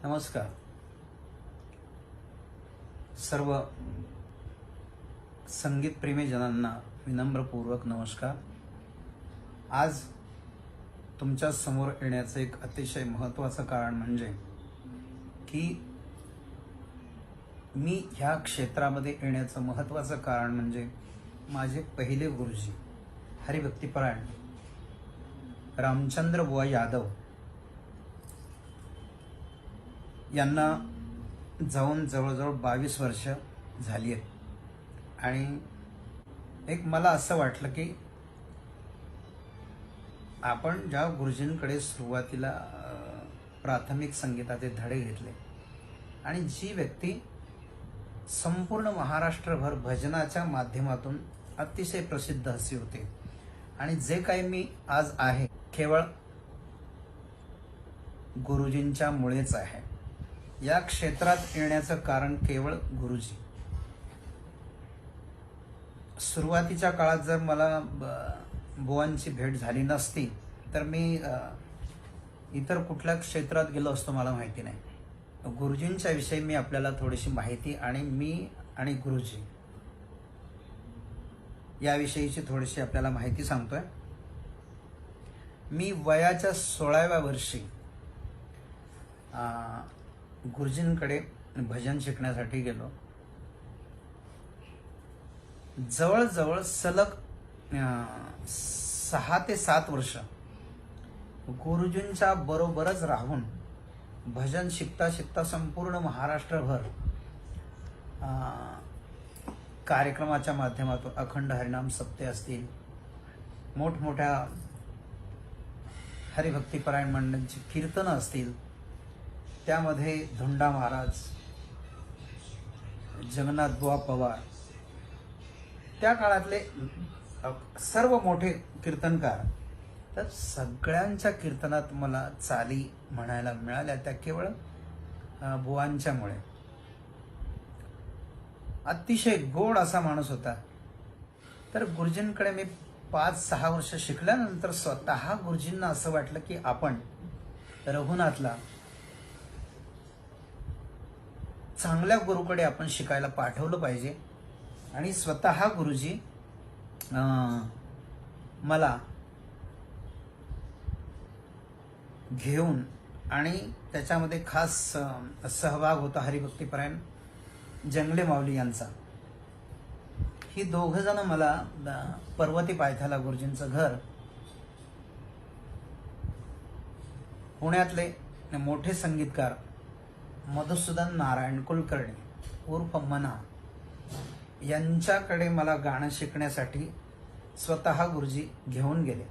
नमस्कार. सर्व संगीतप्रेमी जनांना विनम्रपूर्वक नमस्कार. आज तुमच्या समोर येण्याचं एक अतिशय महत्त्वाचं कारण म्हणजे की मी ह्या क्षेत्रामध्ये येण्याचं महत्त्वाचं कारण म्हणजे माझे पहिले गुरुजी हरिभक्तीपरायण रामचंद्र बुवा यादव यांना जाऊन जवळजवळ 22 वर्ष झाली आहेत. आणि एक मला असं वाटलं की आपण ज्या गुरुजींकडे सुरुवातीला प्राथमिक संगीताचे धडे घेतले आणि जी व्यक्ती संपूर्ण महाराष्ट्रभर भजनाच्या माध्यमातून अतिशय प्रसिद्ध असे होते आणि जे काही मी आज आहे केवळ गुरुजींच्या मुळेच आहे. या क्षेत्रात येण्याचं कारण केवळ गुरुजी. सुरुवातीच्या काळात जर मला बुवांची भेट झाली नसती तर मी इतर कुठल्या क्षेत्रात गेलो असतो मला माहिती नाही. गुरुजींच्या विषयी मी आपल्याला थोडीशी माहिती आणि मी आणि गुरुजी याविषयीची थोडीशी आपल्याला माहिती सांगतोय. मी वयाच्या 16व्या वर्षी गुरुजींकडे भजन शिकण्यासाठी गेलो. जवळजवळ सलग 6 ते 7 वर्ष गुरुजींच्या बरोबरच राहून भजन शिकता शिकता संपूर्ण महाराष्ट्रभर कार्यक्रमाच्या माध्यमातून अखंड हरिनाम सप्ते असतील, मोठमोठ्या हरिभक्तीपरायण मंडळांची कीर्तनं असतील, त्यामध्ये धुंडा महाराज, जगन्नाथ बुवा पवार, त्या काळातले सर्व मोठे कीर्तनकार, तर सगळ्यांच्या कीर्तनात मला चाली म्हणायला मिळाल्या त्या केवळ बुवांच्यामुळे. अतिशय गोड असा माणूस होता. तर गुरुजींकडे मी 5-6 वर्ष शिकल्यानंतर स्वतः गुरुजींना असं वाटलं की आपण रघुनाथला चांगल्या गुरुकडे आपण शिकायला पाठवलं पाहिजे. आणि स्वतः गुरुजी मला घेऊन, आणि त्याच्यामध्ये खास सहभाग होता हरिभक्तीपरायण जंगले माऊली यांचा. ही दोघं जण मला पर्वती पायथ्याला गुरुजींचं घर, पुण्यातले मोठे संगीतकार मधुसूदन नारायण कुलकर्णी उर्फ मना यांच्याकडे मला गाणं शिकण्यासाठी स्वतः गुरुजी घेऊन गेले.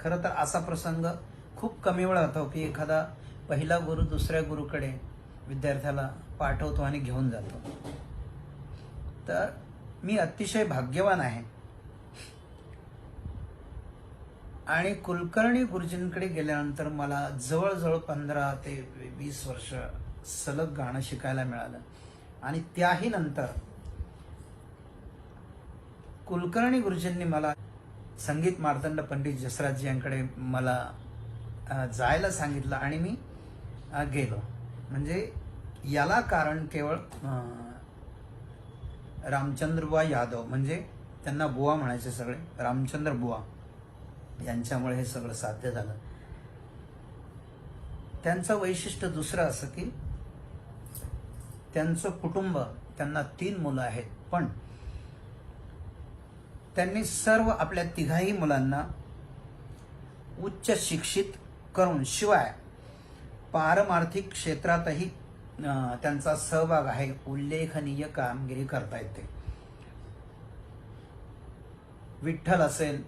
खरं तर असा प्रसंग खूप कमी वेळा होतो की एखादा पहिला गुरु दुसऱ्या गुरुकडे विद्यार्थ्याला पाठवतो आणि घेऊन जातो. तर मी अतिशय भाग्यवान आहे. आणि कुलकर्णी गुरुजींकडे गेल्यानंतर मला जवळजवळ 15 ते 20 वर्ष सलग गाणं शिकायला मिळालं. आणि त्याही नंतर कुलकर्णी गुरुजींनी मला संगीत मार्तंड पंडित जसराज यांकडे मला जायला सांगितलं आणि मी गेलो. म्हणजे याला कारण केवळ रामचंद्र बुवा यादव, म्हणजे त्यांना बुवा म्हणायचे सगळे, रामचंद्र बुवा यांच्यामुळे हे सगळं साध्य झालं. त्यांचं वैशिष्ट्य दुसरं असं की त्यांचं कुटुंब, त्यांना 3 मुलं आहेत, पण त्यांनी सर्व आपल्या 3ही मुलांना उच्च शिक्षित करून, शिवाय पारमार्थिक क्षेत्रातही त्यांचा सहभाग आहे, उल्लेखनीय कामगिरी करता येते. विठ्ठल असेल,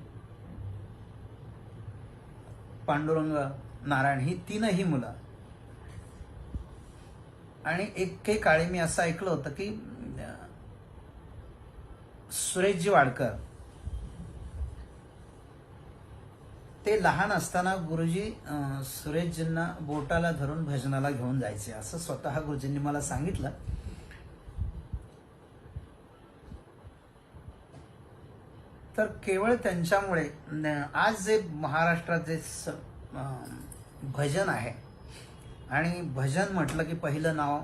पांडुरंग, नारायण, ही 3ही मुलं. आणि एकेकाळी मी असं ऐकलं होतं की सुरेशजी वाडकर ते लहान असताना गुरुजी सुरेशजींना बोटाला धरून भजनाला घेऊन जायचे, असं स्वतः गुरुजींनी मला सांगितलं. तर केवळ त्यांच्यामुळे आज जे महाराष्ट्रात जे भजन आहे, आणि भजन म्हटलं की पहिलं नाव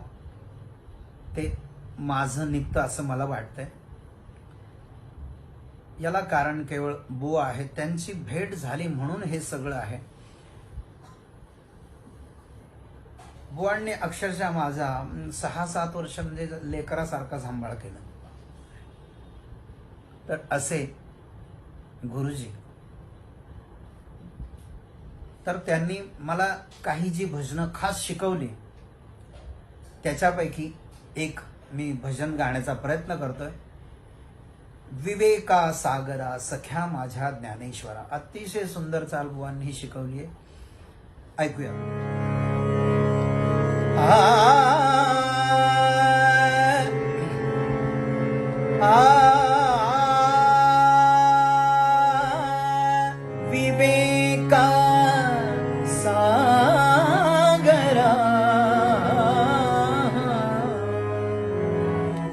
ते माझं निघतं असं मला वाटतंय. याला कारण केवळ बुवा आहे, त्यांची भेट झाली म्हणून हे सगळं आहे. बुवांनी अक्षरशः माझा 6-7 वर्ष म्हणजे लेकरासारखा सांभाळ केला. तर असे गुरुजी, तर त्यांनी मला काही जी भजनं खास शिकवली त्याच्यापैकी एक मी भजन गाण्याचा प्रयत्न करतोय. विवेका सागरा सख्या माझ्या ज्ञानेश्वरा. अतिशय सुंदर चाल बुवांनी शिकवली आहे, ऐकूया. विवेका सागरा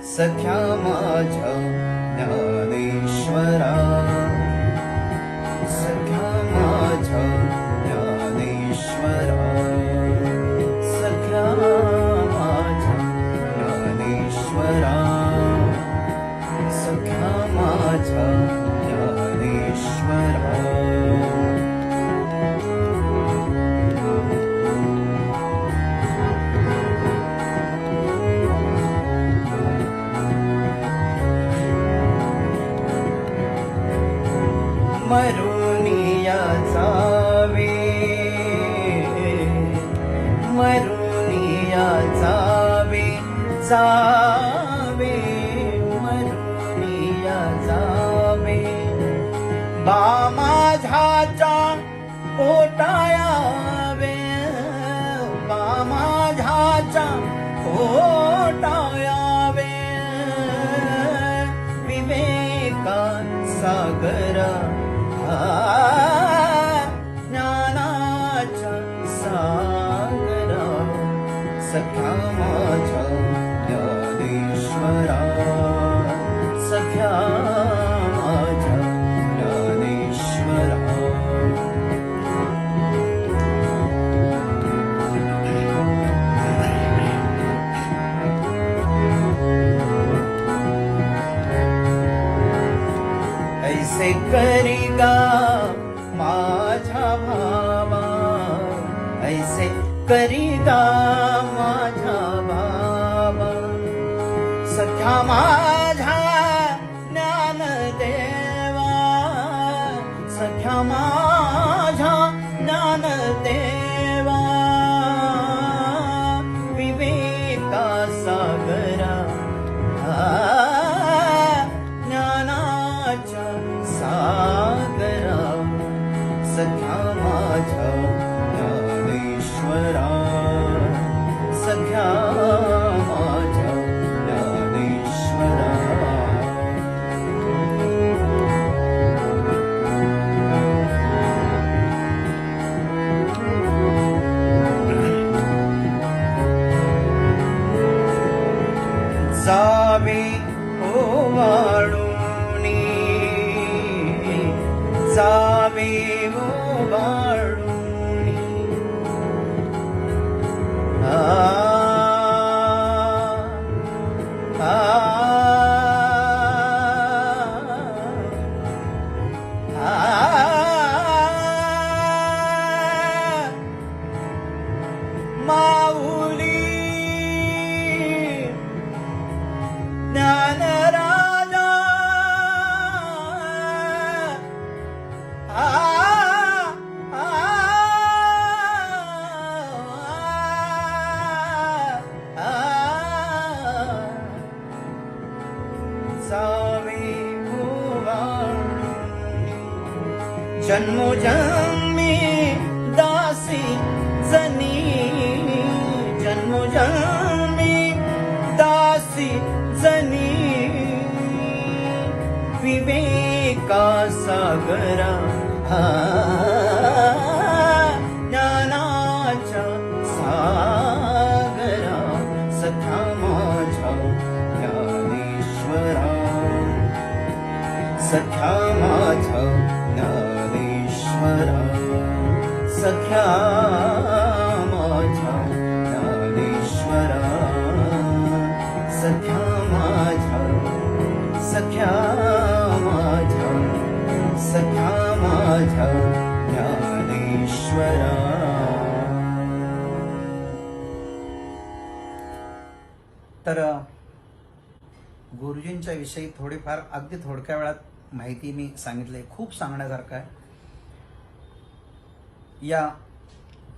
सख्या माझ्या ज्ञानेश्वरा, सख्या माझ्या ज्ञानेश्वरा, सख्या माझ्या ज्ञानेश्वरा, सख्या माझ्या ज्ञानेश्वरा. मरुनिया जावे, मरुनिया जावे, जावे मरुनिया जावे, बा माझ्याच्या पोटायावे, बा माझ्याच्या पोटायावे. विवेका सागरा ज्ञानाच्या सागरा, सख्या माझ्या ज्ञानेश्वरा, सख्या माझ्या ज्ञानेश्वरा. ऐसे करीगा माझा भावा, ऐसे करीगा माझा भावा, सख्या माझा ज्ञानदेवा, सख्या माझा ज्ञानदेवा. विवेका सागरा ज्ञानाच्या सागरा, सख्या माझ्या ज्ञानेश्वरा, सख्या माझ्या ज्ञानेश्वरा. जावे ओवाळूनी, जावे ओवाळूनी, आ आ आ माऊली ज्ञानराजा, आ आ आ जावे ओवाळूनी, जन्मोजन्मी दासी जनी, जन्मोजन्मी दासी जनी. विवेका सागरा ज्ञानाच्या सागरा, सख्या माझ्या ज्ञानेश्वरा, सख्या माझ्या ज्ञानेश्वरा, सख्या माझ्या तर गुरुजींच्या विषयी थोडीफार अगदी थोडक्या वेळात माहिती मी सांगितली. खूप सांगण्यासारखं आहे. या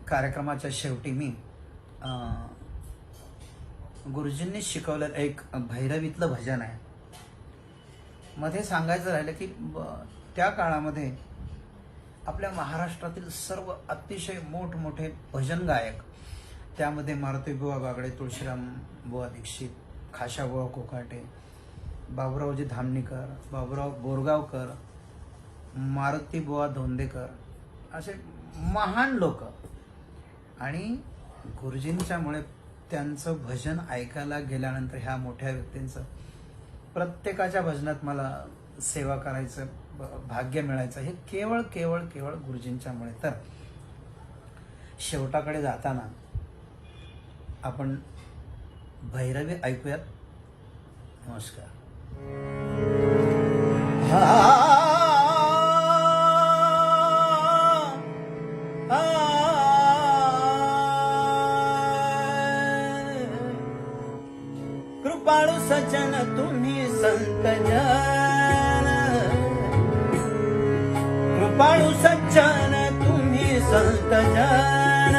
कार्यक्रमाच्या शेवटी मी गुरुजींनी शिकवलेलं एक भैरवीतलं भजन आहे. मध्ये सांगायचं राहिलं की त्या काळामध्ये आपल्या महाराष्ट्रातील सर्व अतिशय मोठमोठे भजन गायक, त्यामध्ये मारुतीबुवा बागडे, तुळशीराम बुवा दीक्षित, खाशाबुवा कोकाटे, बाबुरावजी धामणीकर, बाबुराव बोरगावकर, मारुतीबुवा धोंडेकर, असे महान लोक. आणि गुरुजींच्यामुळे त्यांचं भजन ऐकायला गेल्यानंतर ह्या मोठ्या व्यक्तींचं प्रत्येकाच्या भजनात मला सेवा करायचं भाग्य मिळायचं, हे केवळ केवळ केवळ गुरुजींच्यामुळे. तर शेवटाकडे जाताना आपण भैरवी ऐकूयात. नमस्कार. कृपाळू सज्जन तुम्ही संत जन, कृपाळू सज्जन तुम्ही संत जन,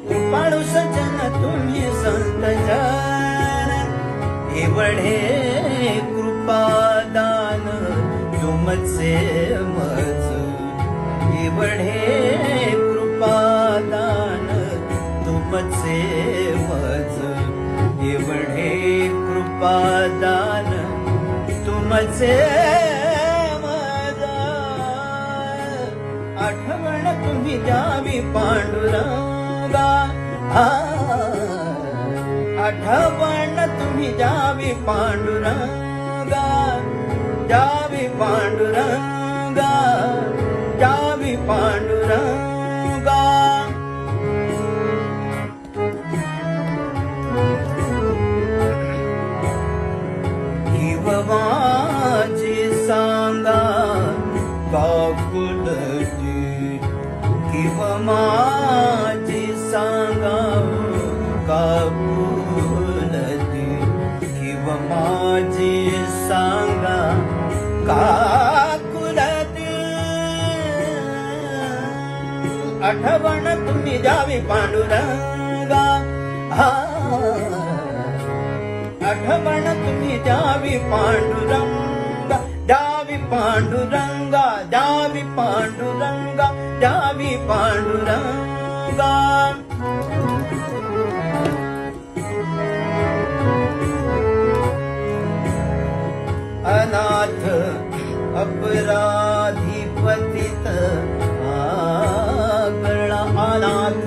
कृपाळू सज्जन तुम्ही संत जन, एवढे कृपादान तुमचे मज, एवढे कृपादान तुमचे मज, एवढे कृपादान तुमचे मज, आठवण तुम्ही द्यावी पांडुरंगा, आठवण तुम्ही द्यावी पांडुरंगा, द्यावी पांडुरंगा, द्यावी पांडुरंगा. माझी सांगा काकुलती, किंवा माझी सांगा काकुलती, किंवा माझी सांगा काकुलती, आठवण तुम्ही द्यावी पांडुरंगा, आठवण तुम्ही द्यावी पांडुरंगा, द्यावी पांडुरंगा, द्यावी पांडुरंगा, द्यावी पांडुरंगा. अनाथ अपराधी पतित आगळा, अनाथ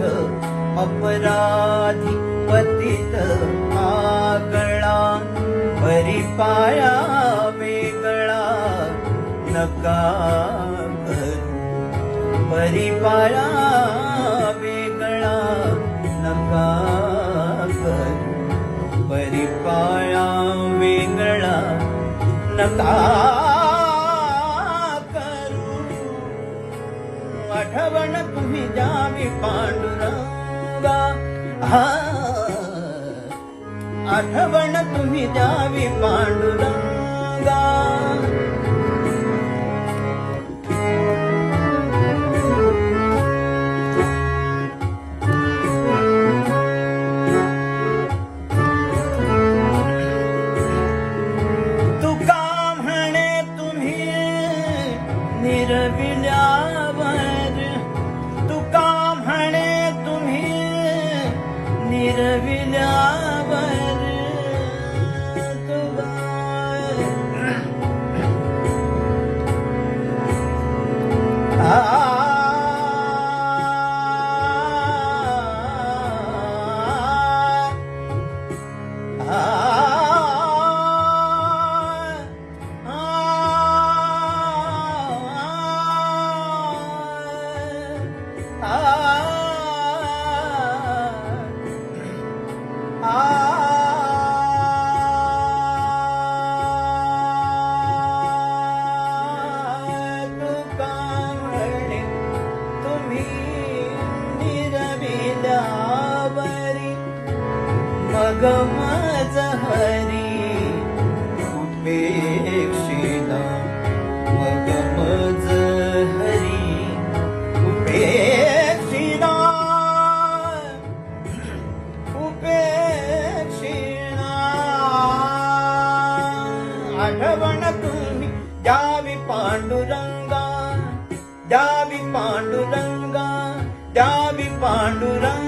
अपराधी पतित आगळा, परिपाया वेगळा नका करू, परिपाया वेगळा नका करू, परिपाया वेगळा नका करू, आठवण तुम्ही द्यावी पांडुरंगा, आठवण तुम्ही द्यावी पांडुरंगा. तुका म्हणे तुम्ही निरविल्यावर, तुका म्हणे तुम्ही निरविल्यावर, मग माझ हरी उपेक्षिला मग मज हरी उपेक्षिला उपेक्षिला आठवण तुम्ही द्यावी पांडुरंगा द्यावी पांडुरंगा द्यावी पांडुरंगा